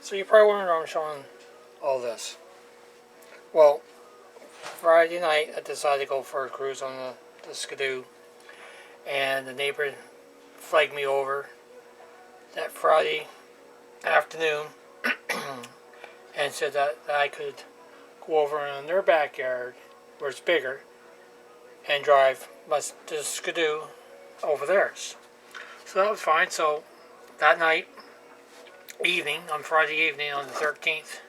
So you're probably wondering why I'm showing all this. Well, Friday night I decided to go for a cruise on the Skidoo, and the neighbor flagged me over that Friday afternoon and said that I could go over in their backyard, where it's bigger, and drive the Skidoo over theirs. So that was fine. So that night, on Friday evening on the 13th,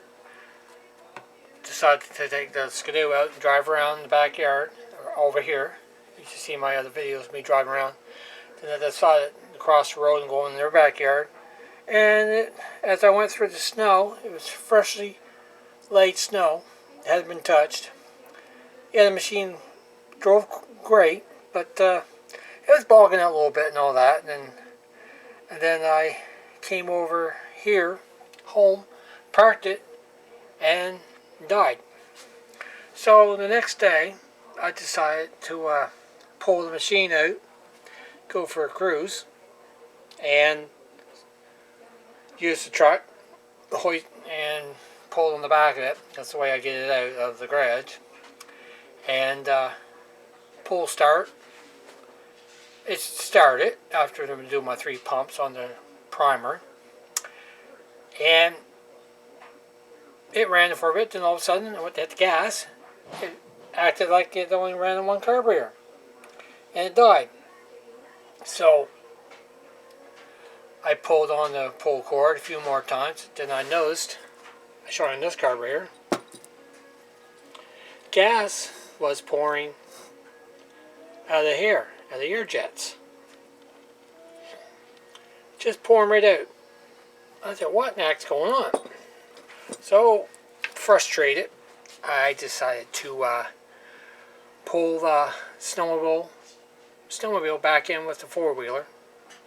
decided to take the Skidoo out and drive around the backyard over here. You should see my other videos of me driving around. Then I decided to cross the road and go in their backyard. And as I went through the snow, it was freshly laid snow. It hadn't been touched. Yeah, the machine drove great, but it was bogging out a little bit and all that. And then I came over here, home, parked it, and died. So the next day, I decided to pull the machine out, go for a cruise, and use the truck, hoist, and pull on the back of it. That's the way I get it out of the garage. And pull start. It started after I do my 3 pumps on the primer, and it ran for a bit. Then all of a sudden, I went to hit the gas. It acted like it only ran on one carburetor, and it died. So I pulled on the pull cord a few more times. Then I noticed, I showed on this carburetor, gas was pouring out of here, out of the air jets. Just pouring right out. I said, what in the heck's going on? So, frustrated, I decided to pull the snowmobile back in with the 4-wheeler,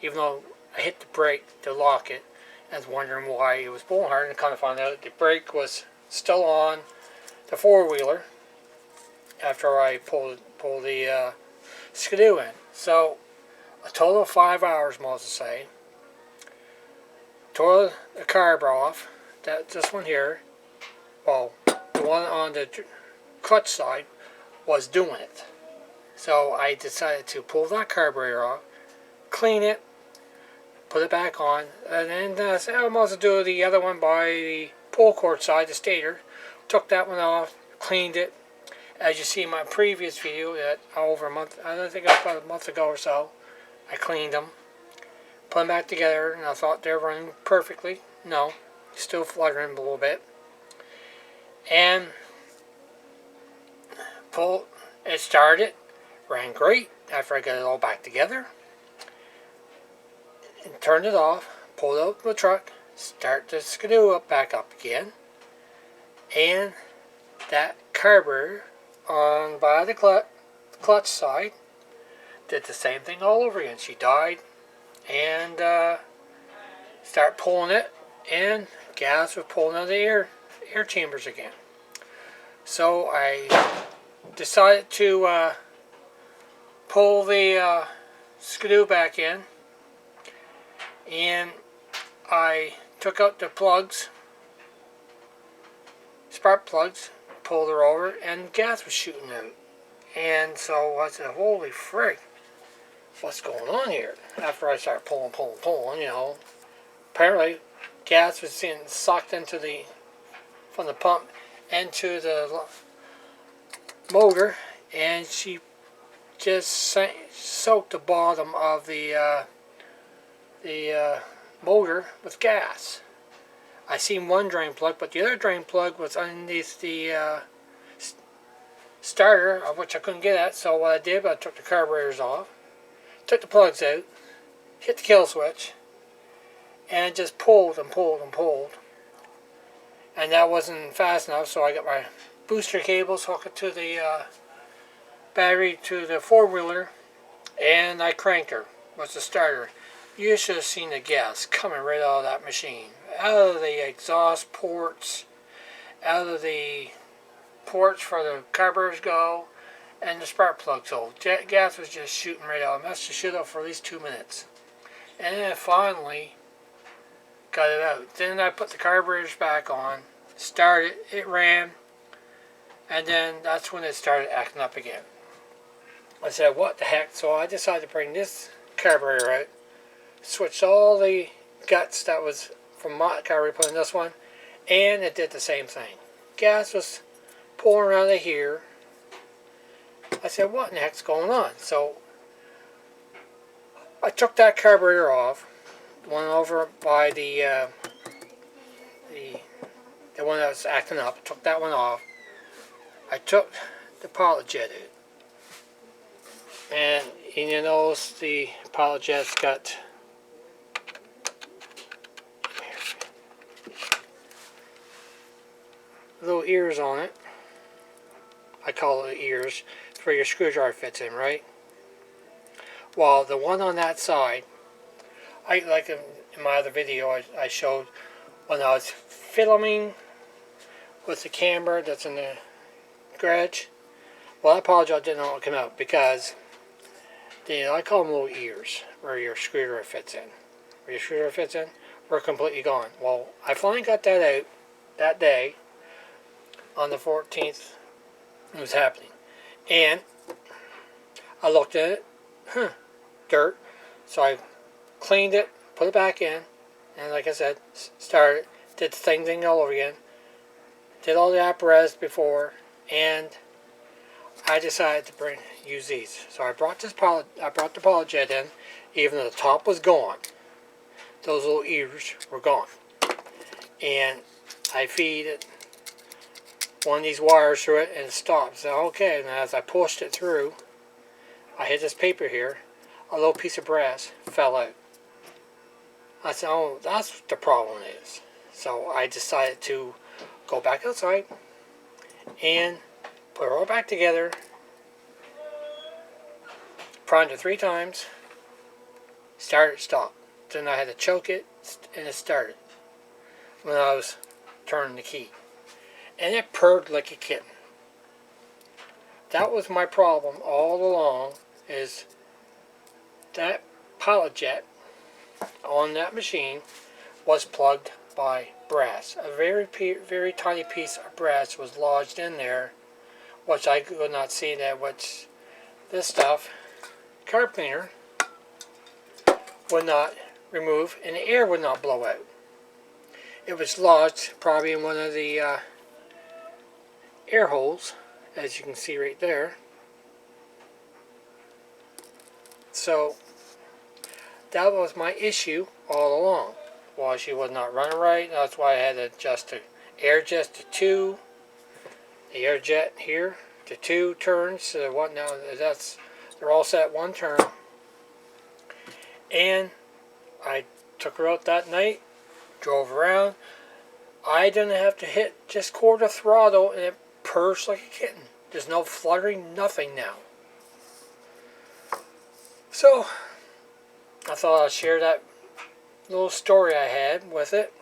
even though I hit the brake to lock it. I was wondering why it was pulling hard, and kind of found out the brake was still on the 4-wheeler after I pulled the Skidoo in. So, a total of 5 hours, most to say. Tore the carb off. This one here, well, the one on the clutch side was doing it. So I decided to pull that carburetor off, clean it, put it back on, and then I said, I might as well do the other one by the pull cord side, the stator. Took that one off, cleaned it. As you see in my previous video, that over a month, I don't think about a month ago or so, I cleaned them, put them back together, and I thought they were running perfectly. No, still fluttering a little bit. And it started, ran great after I got it all back together. And turned it off, pulled out the truck, start the Skidoo back up again. And that carburetor on by the clutch side did the same thing all over again. She died, and start pulling it, and gas was pulling out of the air chambers again. So I decided to pull the Skidoo back in, and I took out the plugs, spark plugs, pulled her over, and gas was shooting out. And so I said, holy frick, what's going on here? After I started pulling, you know, apparently gas was being sucked into from the pump into the motor, and she just soaked the bottom of the motor with gas. I seen one drain plug, but the other drain plug was underneath the starter, of which I couldn't get at. So what I did, I took the carburetors off, took the plugs out, hit the kill switch, and just pulled and pulled and pulled. And that wasn't fast enough, so I got my booster cables, hooked it to the battery to the 4-wheeler, and I cranked her with the starter. You should have seen the gas coming right out of that machine. Out of the exhaust ports, out of the ports for the carburetors go, and the spark plugs. So gas was just shooting right out. I must have shut up for at least 2 minutes. And then finally, got it out. Then I put the carburetors back on, started, it ran, and then that's when it started acting up again. I said, what the heck? So I decided to bring this carburetor out, switched all the guts that was from my carburetor, put in this one, and it did the same thing. Gas was pouring out of here. I said, what in the heck's going on? So I took that carburetor off, went over by the one that was acting up, took that one off. I took the pilot jet out. And you notice the pilot jet's got little ears on it. I call it ears, where your screwdriver fits in, right? While the one on that side, like in my other video I showed when I was filming with the camera that's in the garage. Well, that pilot jet didn't all come out because I call them little ears where your screwdriver fits in. Where your screwdriver fits in, were completely gone. Well, I finally got that out that day on the 14th. It was happening. And I looked at it, dirt. So I cleaned it, put it back in, and like I said, started, did the same thing all over again. Did all the apparatus before, and I decided to use these. So I brought the pilot jet in, even though the top was gone. Those little ears were gone. And I feed it one of these wires through it and it stopped. So okay, and as I pushed it through, I hit this paper here, a little piece of brass fell out. I said, oh, that's what the problem is. So I decided to go back outside and put it all back together, primed it 3 times, started, stopped. Then I had to choke it, and it started when I was turning the key. And it purred like a kitten. That was my problem all along, is that pilot jet on that machine was plugged by brass. A very tiny piece of brass was lodged in there, which I could not see that, which this stuff, carb cleaner, would not remove, and the air would not blow out. It was lodged probably in one of the air holes, as you can see right there. So that was my issue all along. Well, she was not running right. That's why I had to adjust the air jet to 2. The air jet here to 2 turns. So what now? They're all set 1 turn. And I took her out that night, drove around. I didn't have to hit just quarter throttle, and it purrs like a kitten. There's no fluttering, nothing now. So I thought I'd share that little story I had with it.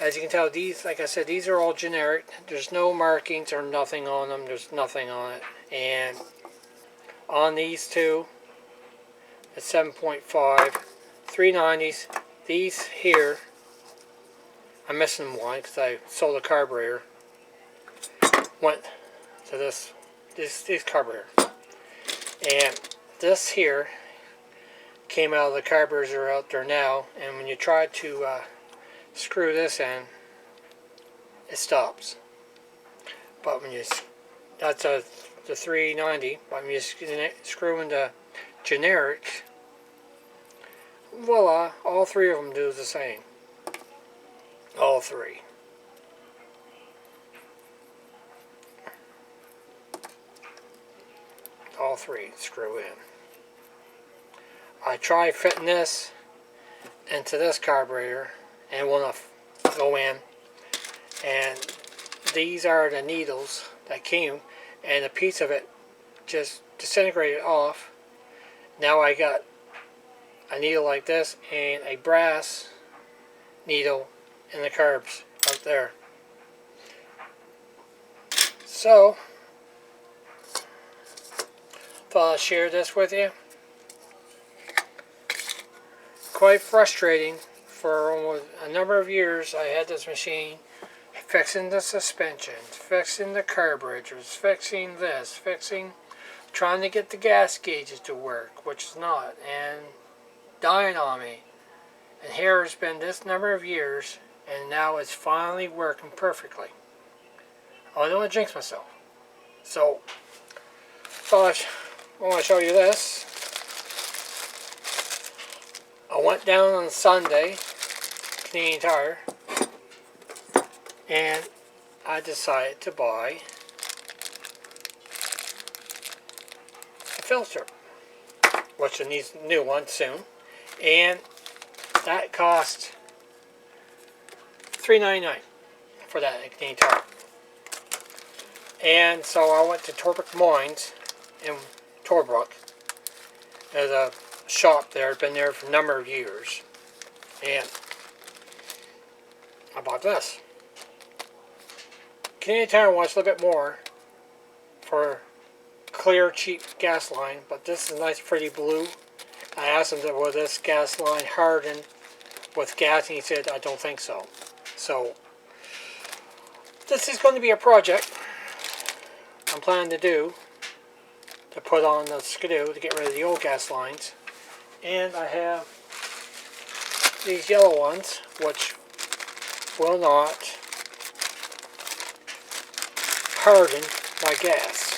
As you can tell, these, like I said, these are all generic. There's no markings or nothing on them. There's nothing on it. And on these two, it's 7.5, 390s. These here, I'm missing one because I sold a carburetor. Went to this carburetor. And this here came out of the carburetors that are out there now. And when you try to screw this in, it stops. But when you, that's the 390, but when you screw into generic, voila, all 3 of them do the same. All 3. All 3 screw in. I tried fitting this into this carburetor and it will not go in. And these are the needles that came, and a piece of it just disintegrated off. Now I got a needle like this and a brass needle in the carbs up there. So thought I'd share this with you. Quite frustrating for almost a number of years I had this machine fixing the suspension, fixing the carburetors, fixing this, trying to get the gas gauges to work, which is not, and dying on me. And here it's been this number of years, and now it's finally working perfectly. Oh, I don't want to jinx myself. So, I want to show you this. I went down on Sunday, Canadian Tire, and I decided to buy a filter, which needs a new one soon, and that cost $3.99 for that at Canadian Tire. And so I went to Torbrook Mines in Torbrook. There's a shop there, been there for a number of years, and I bought this. Canadian Tire wants a little bit more for clear, cheap gas line, but this is a nice, pretty blue. I asked him, will this gas line harden with gas, and he said, I don't think so. So, this is going to be a project I'm planning to do, to put on the skidoo to get rid of the old gas lines. And I have these yellow ones, which will not harden my gas.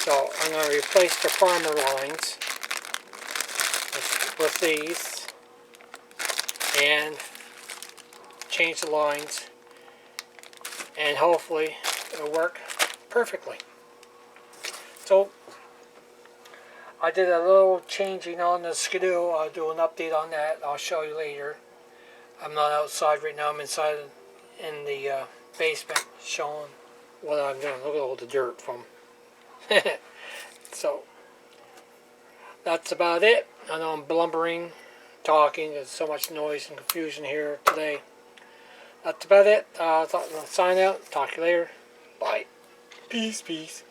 So I'm going to replace the farmer lines with these and change the lines, and hopefully it'll work perfectly. So I did a little changing on the skidoo. I'll do an update on that. I'll show you later. I'm not outside right now. I'm inside in the basement showing what I'm doing. Look at all the dirt from. So that's about it. I know I'm blubbering, talking. There's so much noise and confusion here today. That's about it. Sign out. Talk to you later. Bye. Peace, peace.